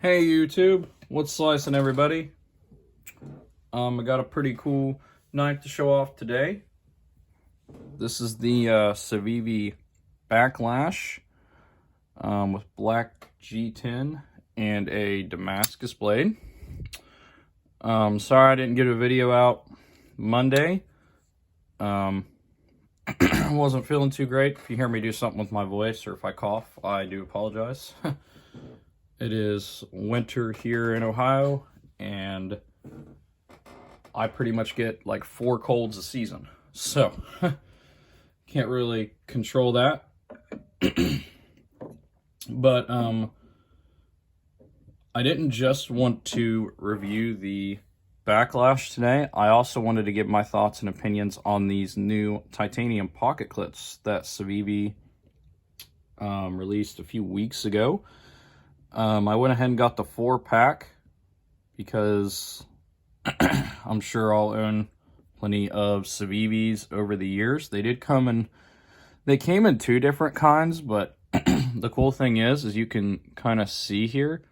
Hey YouTube, what's slicing everybody? I got a pretty cool knife to show off today. This is the Civivi Baklash with black G-10 and a Damascus blade. Sorry I didn't get a video out Monday. I wasn't feeling too great. If you hear me do something with my voice or if I cough, I do apologize. It is winter here in Ohio, and I pretty much get like 4 colds a season. So, can't really control that. But, I didn't just want to review the Backlash today. I also wanted to give my thoughts and opinions on these new titanium pocket clips that Civivi released a few weeks ago. I went ahead and got the 4-pack because I'm sure I'll own plenty of Civivis over the years. They came in 2 different kinds, but the cool thing is you can kind of see here,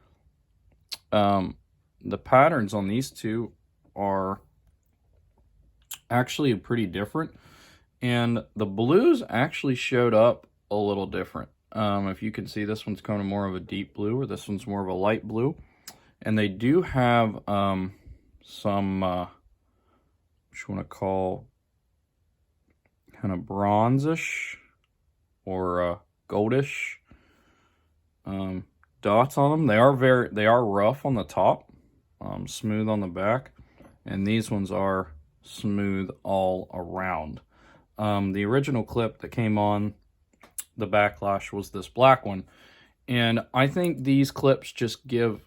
the patterns on these 2 are actually pretty different, and the blues actually showed up a little different. If you can see, this one's kind of more of a deep blue, or this one's more of a light blue. And they do have some, what you want to call, kind of bronzish or goldish dots on them. They are rough on the top, smooth on the back, and these ones are smooth all around. The original clip that came on the Backlash was this black one, and I think these clips just give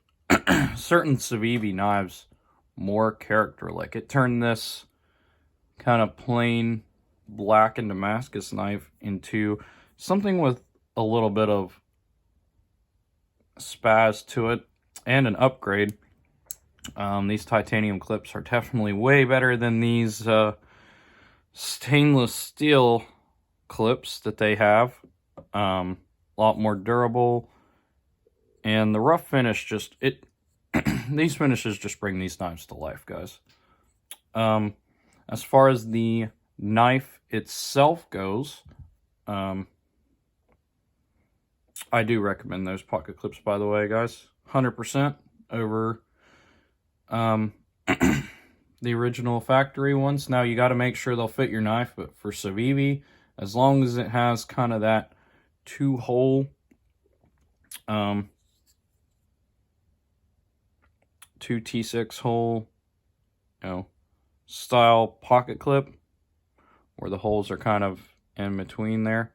certain Civivi knives more character. Like, it turned this kind of plain black and Damascus knife into something with a little bit of spaz to it and an upgrade. These titanium clips are definitely way better than these stainless steel clips that they have. A lot more durable, and the rough finish these finishes just bring these knives to life, guys. As far as the knife itself goes, I do recommend those pocket clips, by the way, guys. 100% over the original factory ones. Now, you got to make sure they'll fit your knife, but for Civivi, as long as it has kind of that 2-hole, 2 T6 hole, style pocket clip, where the holes are kind of in between there,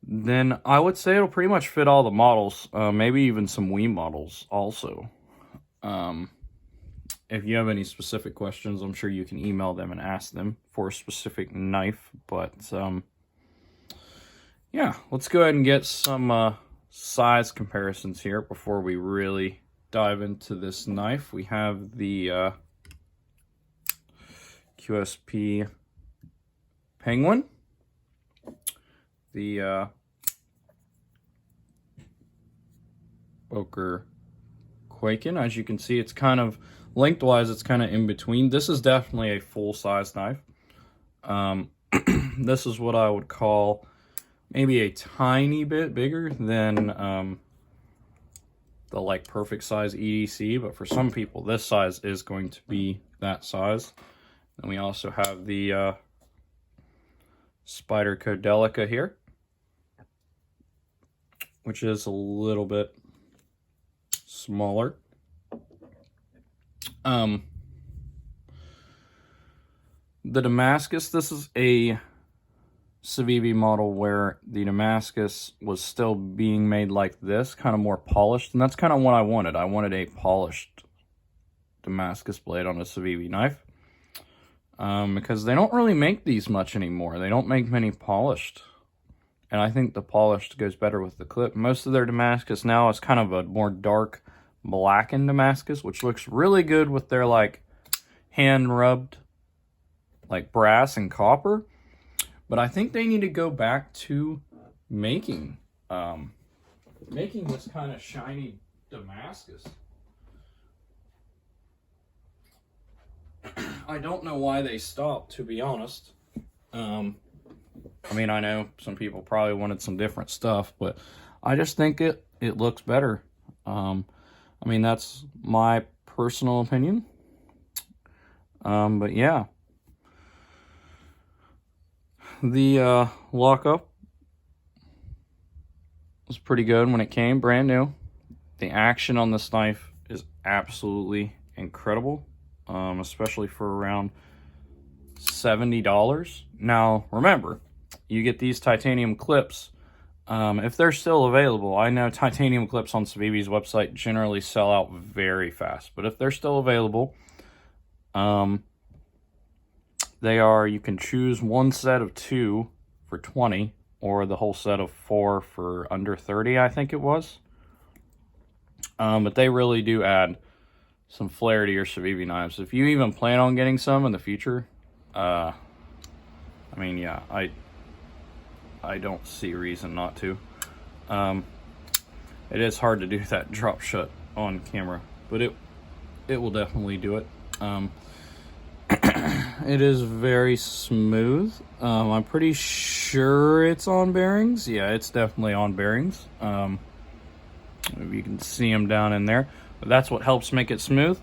then I would say it'll pretty much fit all the models, maybe even some Wii models also. If you have any specific questions, I'm sure you can email them and ask them for a specific knife, but yeah, let's go ahead and get some size comparisons here before we really dive into this knife. We have the QSP Penguin, the Boker Quaken. As you can see, it's kind of lengthwise, it's kind of in between. This is definitely a full-size knife. This is what I would call maybe a tiny bit bigger than the like perfect size EDC, but for some people this size is going to be that size. And we also have the Spyderco Delica here, which is a little bit smaller. The Damascus, this is a Civivi model where the Damascus was still being made like this, kind of more polished, and that's kind of what I wanted. I wanted a polished Damascus blade on a Civivi knife, because they don't really make these much anymore. They don't make many polished, and I think the polished goes better with the clip. Most of their Damascus now is kind of a more dark blackened Damascus, which looks really good with their like hand rubbed like brass and copper. But I think they need to go back to making this kind of shiny Damascus. I don't know why they stopped, to be honest. I mean, I know some people probably wanted some different stuff, but I just think it looks better. I mean, that's my personal opinion. But yeah. The lockup was pretty good when it came, brand new. The action on this knife is absolutely incredible, especially for around $70. Now, remember, you get these titanium clips. If they're still available, I know titanium clips on Civivi's website generally sell out very fast, but if they're still available, you can choose one set of 2 for 20, or the whole set of 4 for under 30, I think it was. But they really do add some flair to your Civivi knives. If you even plan on getting some in the future, I mean, yeah, I don't see reason not to. It is hard to do that drop shut on camera, but it will definitely do it. It is very smooth. I'm pretty sure it's on bearings. Yeah, it's definitely on bearings. Maybe you can see them down in there. But that's what helps make it smooth.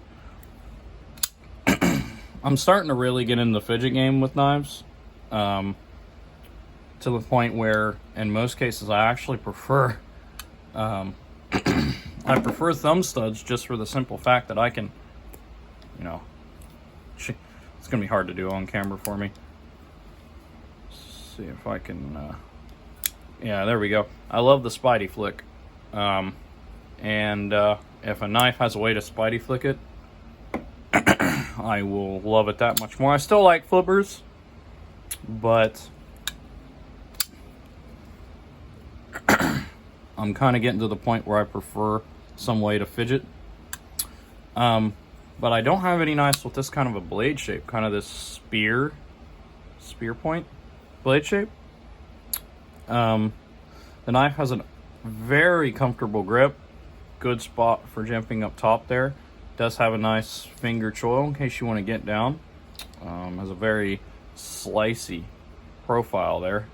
I'm starting to really get into the fidget game with knives. To the point where, in most cases, I actually prefer... I prefer thumb studs just for the simple fact that I can, you know... It's going to be hard to do on camera for me. Let's see if I can... yeah, there we go. I love the Spidey flick. If a knife has a way to Spidey flick it, I will love it that much more. I still like flippers, but I'm kind of getting to the point where I prefer some way to fidget. But I don't have any knives with this kind of a blade shape, kind of this spear point blade shape. The knife has a very comfortable grip, good spot for jumping up top there. Does have a nice finger choil in case you want to get down. Has a very slicey profile there.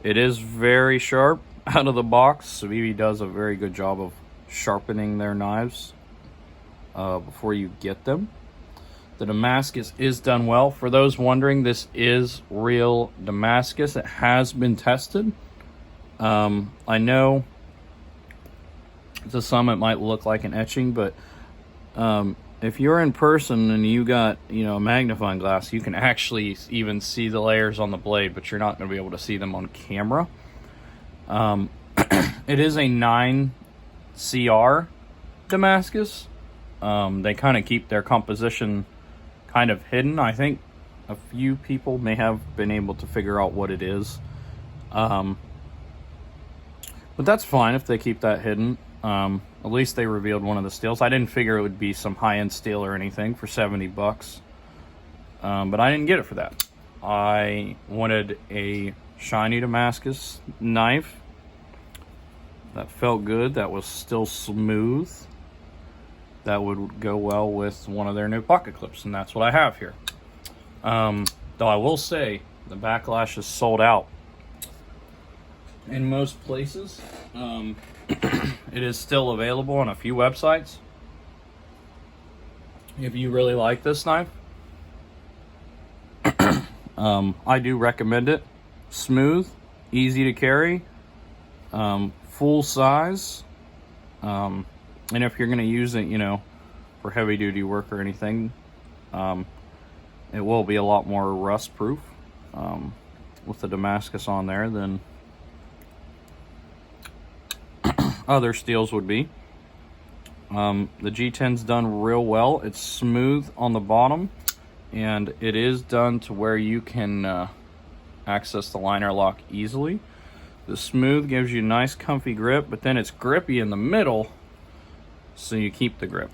It is very sharp out of the box. Civivi does a very good job of sharpening their knives before you get them. The Damascus is done well. For those wondering, this is real Damascus. It has been tested. I know to some it might look like an etching, but if you're in person and you got, you know, a magnifying glass, you can actually even see the layers on the blade, but you're not going to be able to see them on camera. It is a 9 CR Damascus. They kind of keep their composition kind of hidden. I think a few people may have been able to figure out what it is. But that's fine if they keep that hidden. At least they revealed one of the steels. I didn't figure it would be some high-end steel or anything for $70. But I didn't get it for that. I wanted a shiny Damascus knife that felt good, that was still smooth, that would go well with one of their new pocket clips, and that's what I have here. Though I will say, the Backlash is sold out in most places. It is still available on a few websites. If you really like this knife, I do recommend it. Smooth, easy to carry, full size, and if you're going to use it, you know, for heavy duty work or anything, it will be a lot more rust proof with the Damascus on there than other steels would be. The G-10's done real well. It's smooth on the bottom, and it is done to where you can access the liner lock easily. The smooth gives you a nice comfy grip, but then it's grippy in the middle, so you keep the grip.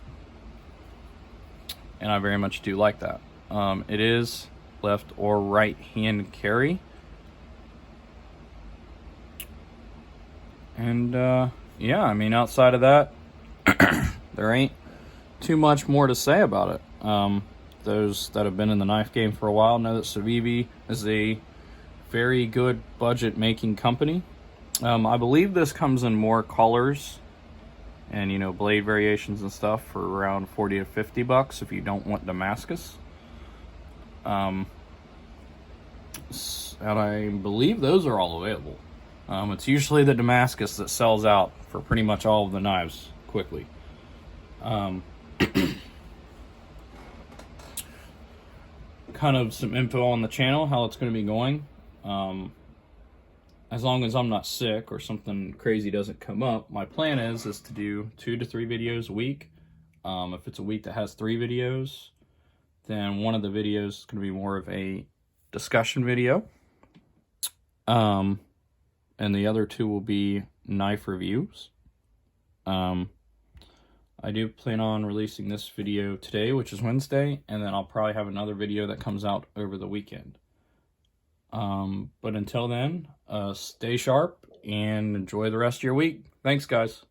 And I very much do like that. It is left or right hand carry. And yeah, I mean, outside of that, there ain't too much more to say about it. Those that have been in the knife game for a while know that Civivi is a very good budget making company. I believe this comes in more colors and, you know, blade variations and stuff for around 40 to 50 bucks if you don't want Damascus. And I believe those are all available. It's usually the Damascus that sells out for pretty much all of the knives quickly. Kind of some info on the channel, how it's going to be going. As long as I'm not sick or something crazy doesn't come up, my plan is to do 2 to 3 videos a week. If it's a week that has 3 videos, then one of the videos is going to be more of a discussion video. And the other 2 will be knife reviews. I do plan on releasing this video today, which is Wednesday, and then I'll probably have another video that comes out over the weekend. But until then, stay sharp and enjoy the rest of your week. Thanks, guys.